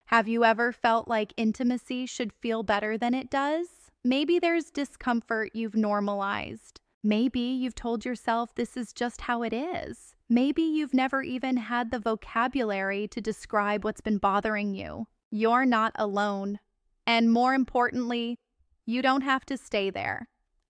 Have you ever felt like intimacy should feel better than it does? Maybe there's discomfort you've normalized. Maybe you've told yourself this is just how it is. Maybe you've never even had the vocabulary to describe what's been bothering you. You're not alone. And more importantly, you don't have to stay there.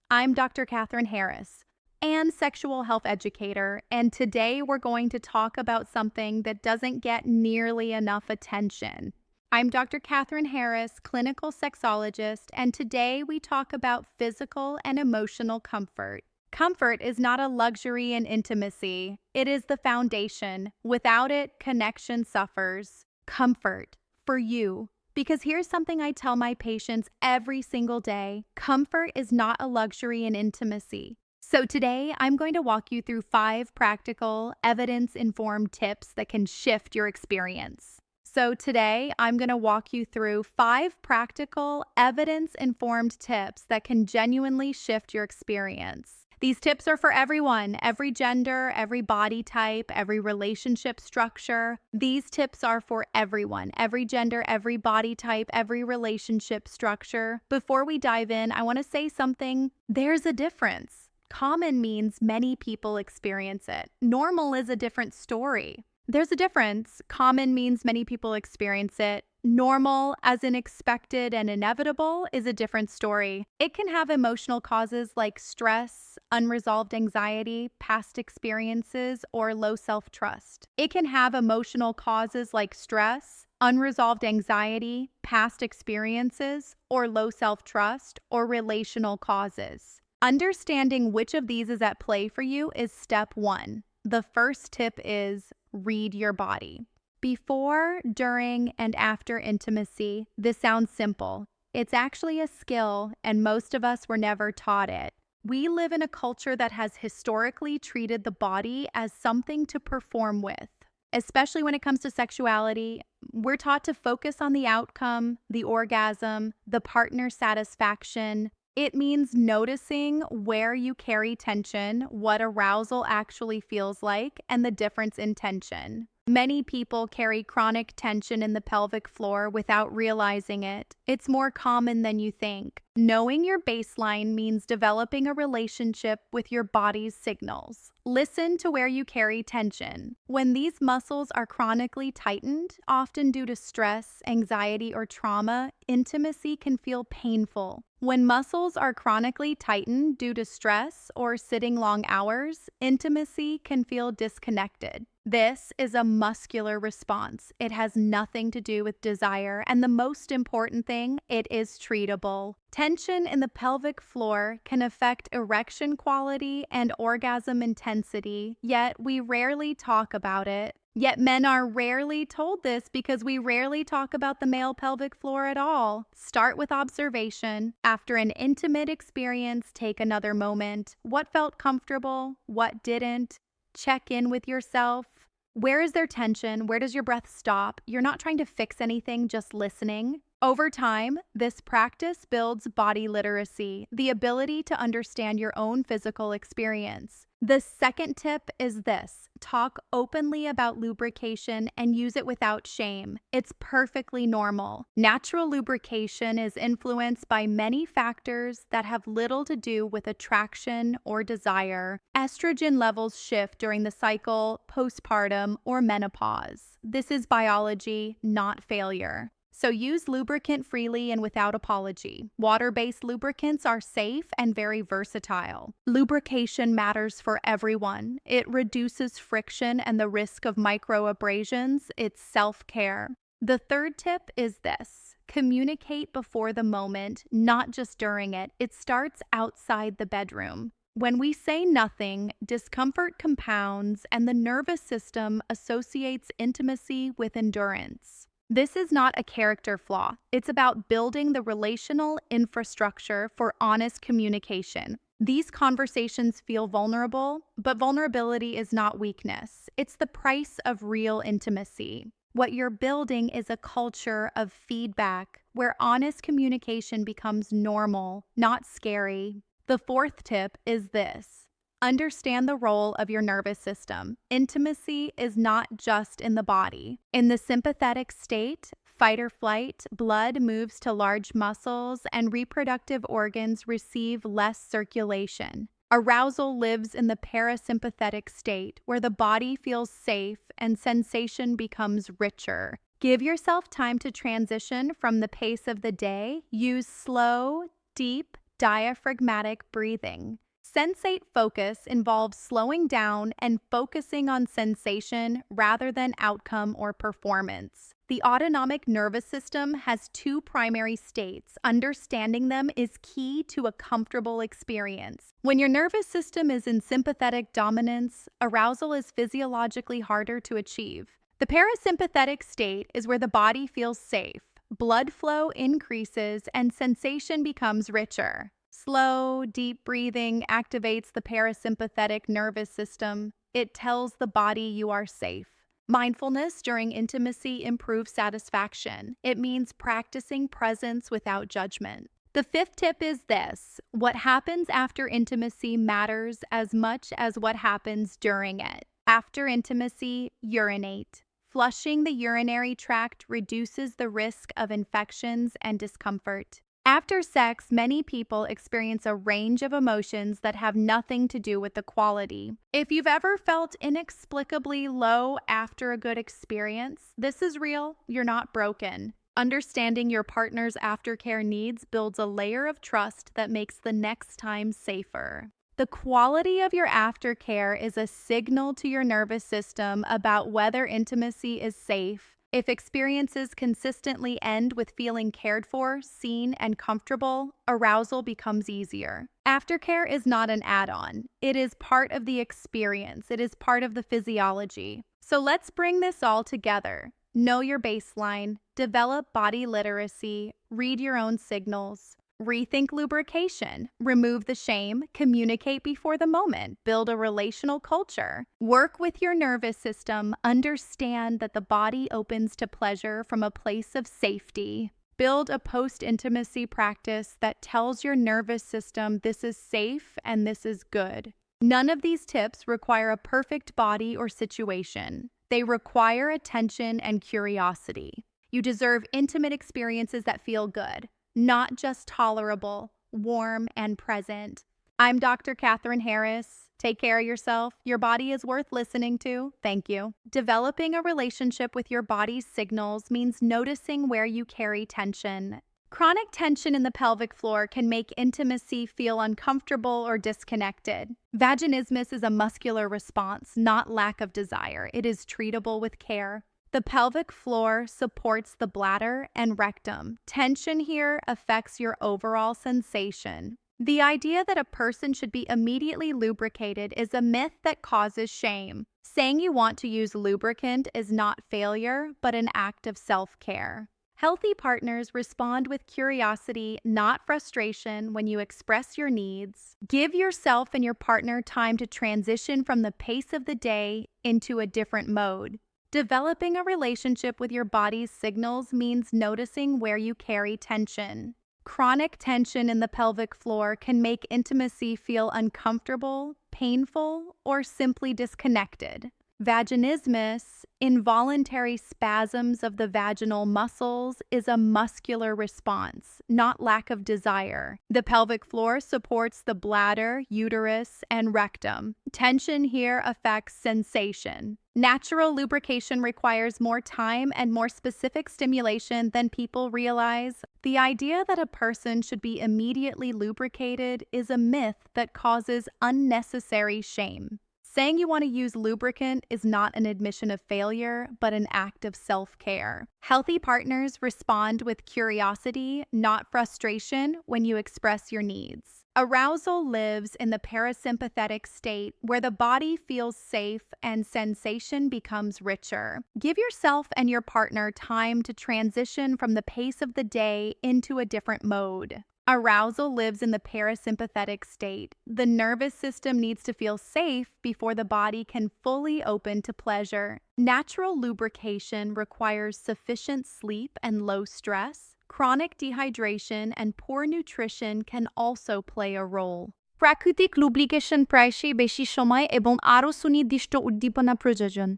I'm Dr. Catherine Harris and sexual health educator, and today we're going to talk about something that doesn't get nearly enough attention. I'm Dr. Catherine Harris, clinical sexologist, and today we talk about physical and emotional comfort. Comfort is not a luxury in intimacy. It is the foundation. Without it, connection suffers. Comfort for you. Because here's something I tell my patients every single day. Comfort is not a luxury in intimacy. So today, I'm going to walk you through 5 practical, evidence-informed tips that can shift your experience. So today, I'm going to walk you through 5 practical, evidence-informed tips that can genuinely shift your experience. These tips are for everyone, every gender, every body type, every relationship structure. These tips are for everyone, every gender, every body type, every relationship structure. Before we dive in, I want to say something. There's a difference. Common means many people experience it. Normal is a different story. There's a difference. Common means many people experience it. Normal, as in expected and inevitable, is a different story. It can have emotional causes like stress, unresolved anxiety, past experiences, or low self-trust. It can have emotional causes like stress, unresolved anxiety, past experiences, or low self-trust, or relational causes. Understanding which of these is at play for you is step 1. The first tip is read your body. Before, during, and after intimacy, this sounds simple. It's actually a skill, and most of us were never taught it. We live in a culture that has historically treated the body as something to perform with. Especially when it comes to sexuality, we're taught to focus on the outcome, the orgasm, the partner satisfaction. It means noticing where you carry tension, what arousal actually feels like, and the difference in tension. Many people carry chronic tension in the pelvic floor without realizing it. It's more common than you think. Knowing your baseline means developing a relationship with your body's signals. Listen to where you carry tension. When these muscles are chronically tightened, often due to stress, anxiety, or trauma, intimacy can feel painful. When muscles are chronically tightened due to stress or sitting long hours, intimacy can feel disconnected. This is a muscular response. It has nothing to do with desire, and the most important thing, it is treatable. Tension in the pelvic floor can affect erection quality and orgasm intensity, yet we rarely talk about it. Yet men are rarely told this because we rarely talk about the male pelvic floor at all. Start with observation. After an intimate experience, take another moment. What felt comfortable? What didn't? Check in with yourself. Where is there tension? Where does your breath stop? You're not trying to fix anything, just listening. Over time, this practice builds body literacy, the ability to understand your own physical experience. The second tip is this: talk openly about lubrication and use it without shame. It's perfectly normal. Natural lubrication is influenced by many factors that have little to do with attraction or desire. Estrogen levels shift during the cycle, postpartum, or menopause. This is biology, not failure. So use lubricant freely and without apology. Water-based lubricants are safe and very versatile. Lubrication matters for everyone. It reduces friction and the risk of microabrasions. It's self-care. The third tip is this: communicate before the moment, not just during it. It starts outside the bedroom. When we say nothing, discomfort compounds and the nervous system associates intimacy with endurance. This is not a character flaw. It's about building the relational infrastructure for honest communication. These conversations feel vulnerable, but vulnerability is not weakness. It's the price of real intimacy. What you're building is a culture of feedback where honest communication becomes normal, not scary. The fourth tip is this: understand the role of your nervous system. Intimacy is not just in the body. In the sympathetic state, Fight or flight, blood moves to large muscles and reproductive organs receive less circulation. Arousal lives in the parasympathetic state where the body feels safe and sensation becomes richer. Give yourself time to transition from the pace of the day. Use slow, deep, diaphragmatic breathing. Sensate focus involves slowing down and focusing on sensation rather than outcome or performance. The autonomic nervous system has two primary states. Understanding them is key to a comfortable experience. When your nervous system is in sympathetic dominance, arousal is physiologically harder to achieve. The parasympathetic state is where the body feels safe. Blood flow increases and sensation becomes richer. Slow, deep breathing activates the parasympathetic nervous system. It tells the body you are safe. Mindfulness during intimacy improves satisfaction. It means practicing presence without judgment. The fifth tip is this: what happens after intimacy matters as much as what happens during it. After intimacy, urinate. Flushing the urinary tract reduces the risk of infections and discomfort. After sex, many people experience a range of emotions that have nothing to do with the quality. If you've ever felt inexplicably low after a good experience, this is real. You're not broken. Understanding your partner's aftercare needs builds a layer of trust that makes the next time safer. The quality of your aftercare is a signal to your nervous system about whether intimacy is safe. If experiences consistently end with feeling cared for, seen, and comfortable, arousal becomes easier. Aftercare is not an add-on. It is part of the experience. It is part of the physiology. So let's bring this all together. Know your baseline, develop body literacy, read your own signals. Rethink lubrication, remove the shame, communicate before the moment, build a relational culture. Work with your nervous system, understand that the body opens to pleasure from a place of safety. Build a post-intimacy practice that tells your nervous system this is safe and this is good. None of these tips require a perfect body or situation. They require attention and curiosity. You deserve intimate experiences that feel good, not just tolerable, warm, and present. I'm Dr. Catherine Harris. Take care of yourself. Your body is worth listening to. Thank you. Developing a relationship with your body's signals means noticing where you carry tension. Chronic tension in the pelvic floor can make intimacy feel uncomfortable or disconnected. Vaginismus is a muscular response, not lack of desire. It is treatable with care. The pelvic floor supports the bladder and rectum. Tension here affects your overall sensation. The idea that a person should be immediately lubricated is a myth that causes shame. Saying you want to use lubricant is not failure, but an act of self-care. Healthy partners respond with curiosity, not frustration, when you express your needs. Give yourself and your partner time to transition from the pace of the day into a different mode. Developing a relationship with your body's signals means noticing where you carry tension. Chronic tension in the pelvic floor can make intimacy feel uncomfortable, painful, or simply disconnected. Vaginismus, involuntary spasms of the vaginal muscles, is a muscular response, not lack of desire. The pelvic floor supports the bladder, uterus, and rectum. Tension here affects sensation. Natural lubrication requires more time and more specific stimulation than people realize. The idea that a person should be immediately lubricated is a myth that causes unnecessary shame. Saying you want to use lubricant is not an admission of failure, but an act of self-care. Healthy partners respond with curiosity, not frustration, when you express your needs. Arousal lives in the parasympathetic state where the body feels safe and sensation becomes richer. Give yourself and your partner time to transition from the pace of the day into a different mode. Arousal lives in the parasympathetic state. The nervous system needs to feel safe before the body can fully open to pleasure. Natural lubrication requires sufficient sleep and low stress. Chronic dehydration and poor nutrition can also play a role. প্রাকৃতিক lubrication প্রায়শই বেশি সময় এবং আরও সুনির্দিষ্ট উদ্দীপনা প্রয়োজন।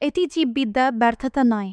এটি জীববিদ্যা ব্যর্থতা নয়।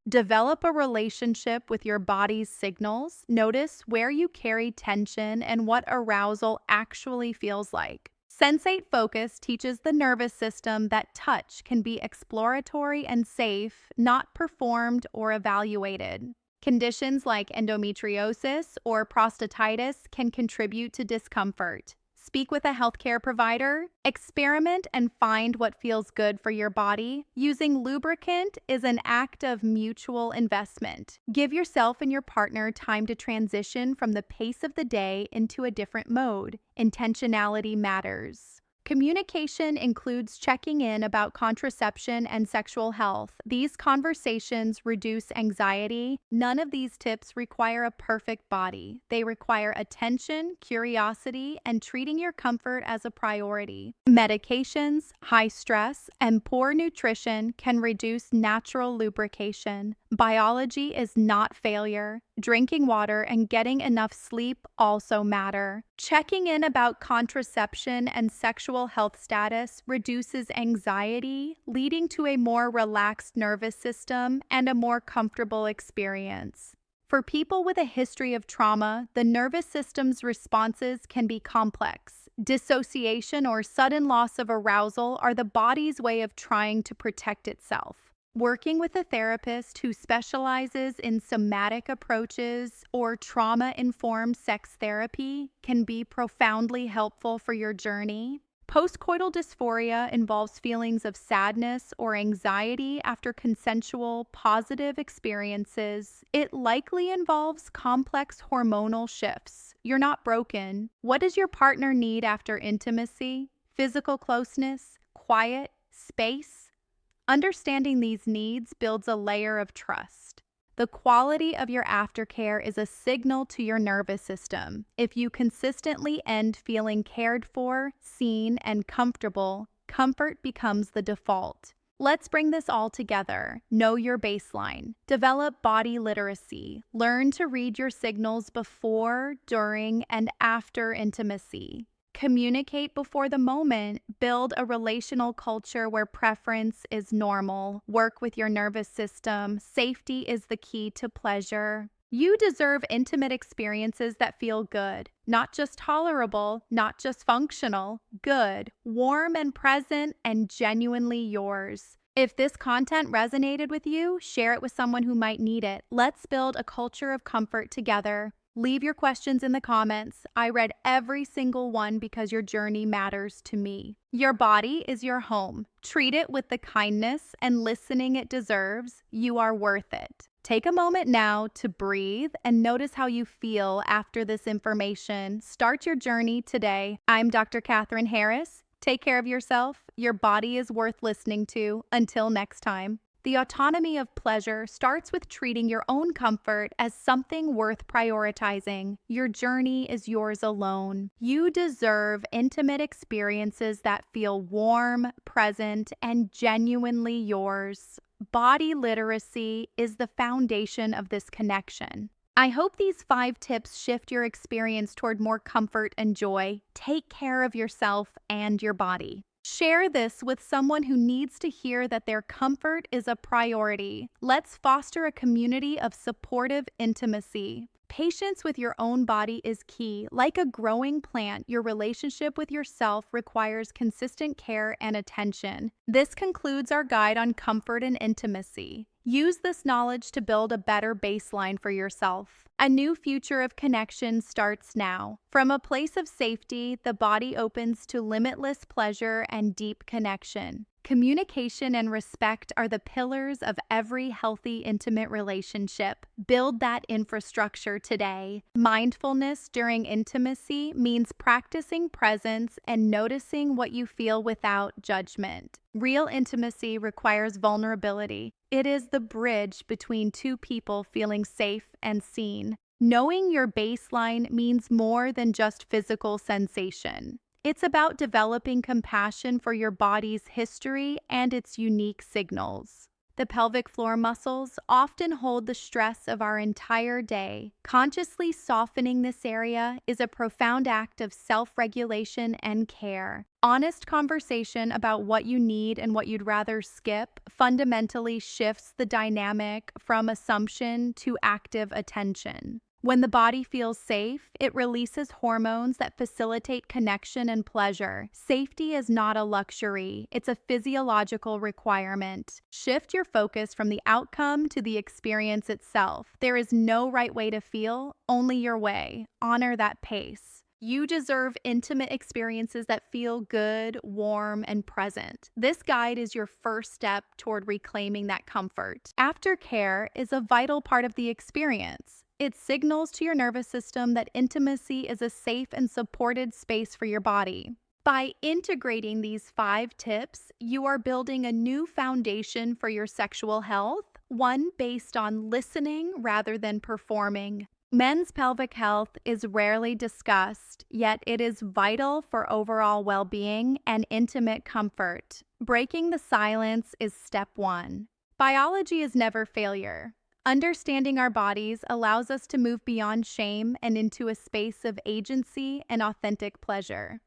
Develop a relationship with your body's signals. Notice where you carry tension and what arousal actually feels like. Sensate Focus teaches the nervous system that touch can be exploratory and safe, not performed or evaluated. Conditions like endometriosis or prostatitis can contribute to discomfort. Speak with a healthcare provider, experiment, and find what feels good for your body. Using lubricant is an act of mutual investment. Give yourself and your partner time to transition from the pace of the day into a different mode. Intentionality matters. Communication includes checking in about contraception and sexual health. These conversations reduce anxiety. None of these tips require a perfect body. They require attention, curiosity, and treating your comfort as a priority. Medications, high stress, and poor nutrition can reduce natural lubrication. Biology is not failure. Drinking water and getting enough sleep also matter. Checking in about contraception and sexual health status reduces anxiety, leading to a more relaxed nervous system and a more comfortable experience. For people with a history of trauma, the nervous system's responses can be complex. Dissociation or sudden loss of arousal are the body's way of trying to protect itself. Working with a therapist who specializes in somatic approaches or trauma-informed sex therapy can be profoundly helpful for your journey. Postcoital dysphoria involves feelings of sadness or anxiety after consensual, positive experiences. It likely involves complex hormonal shifts. You're not broken. What does your partner need after intimacy? Physical closeness, quiet, space? Understanding these needs builds a layer of trust. The quality of your aftercare is a signal to your nervous system. If you consistently end feeling cared for, seen, and comfortable, comfort becomes the default. Let's bring this all together. Know your baseline. Develop body literacy. Learn to read your signals before, during, and after intimacy. Communicate before the moment. Build a relational culture where preference is normal. Work with your nervous system. Safety is the key to pleasure. You deserve intimate experiences that feel good, not just tolerable, not just functional, good, warm and present, and genuinely yours. If this content resonated with you, share it with someone who might need it. Let's build a culture of comfort together. Leave your questions in the comments. I read every single one because your journey matters to me. Your body is your home. Treat it with the kindness and listening it deserves. You are worth it. Take a moment now to breathe and notice how you feel after this information. Start your journey today. I'm Dr. Katherine Harris. Take care of yourself. Your body is worth listening to. Until next time. The autonomy of pleasure starts with treating your own comfort as something worth prioritizing. Your journey is yours alone. You deserve intimate experiences that feel warm, present, and genuinely yours. Body literacy is the foundation of this connection. I hope these 5 tips shift your experience toward more comfort and joy. Take care of yourself and your body. Share this with someone who needs to hear that their comfort is a priority. Let's foster a community of supportive intimacy. Patience with your own body is key. Like a growing plant, your relationship with yourself requires consistent care and attention. This concludes our guide on comfort and intimacy. Use this knowledge to build a better baseline for yourself. A new future of connection starts now. From a place of safety, the body opens to limitless pleasure and deep connection. Communication and respect are the pillars of every healthy, intimate relationship. Build that infrastructure today. Mindfulness during intimacy means practicing presence and noticing what you feel without judgment. Real intimacy requires vulnerability. It is the bridge between two people feeling safe and seen. Knowing your baseline means more than just physical sensation. It's about developing compassion for your body's history and its unique signals. The pelvic floor muscles often hold the stress of our entire day. Consciously softening this area is a profound act of self-regulation and care. Honest conversation about what you need and what you'd rather skip fundamentally shifts the dynamic from assumption to active attention. When the body feels safe, it releases hormones that facilitate connection and pleasure. Safety is not a luxury, it's a physiological requirement. Shift your focus from the outcome to the experience itself. There is no right way to feel, only your way. Honor that pace. You deserve intimate experiences that feel good, warm, and present. This guide is your first step toward reclaiming that comfort. Aftercare is a vital part of the experience. It signals to your nervous system that intimacy is a safe and supported space for your body. By integrating these 5 tips, you are building a new foundation for your sexual health, one based on listening rather than performing. Men's pelvic health is rarely discussed, yet it is vital for overall well-being and intimate comfort. Breaking the silence is step 1. Biology is never failure. Understanding our bodies allows us to move beyond shame and into a space of agency and authentic pleasure.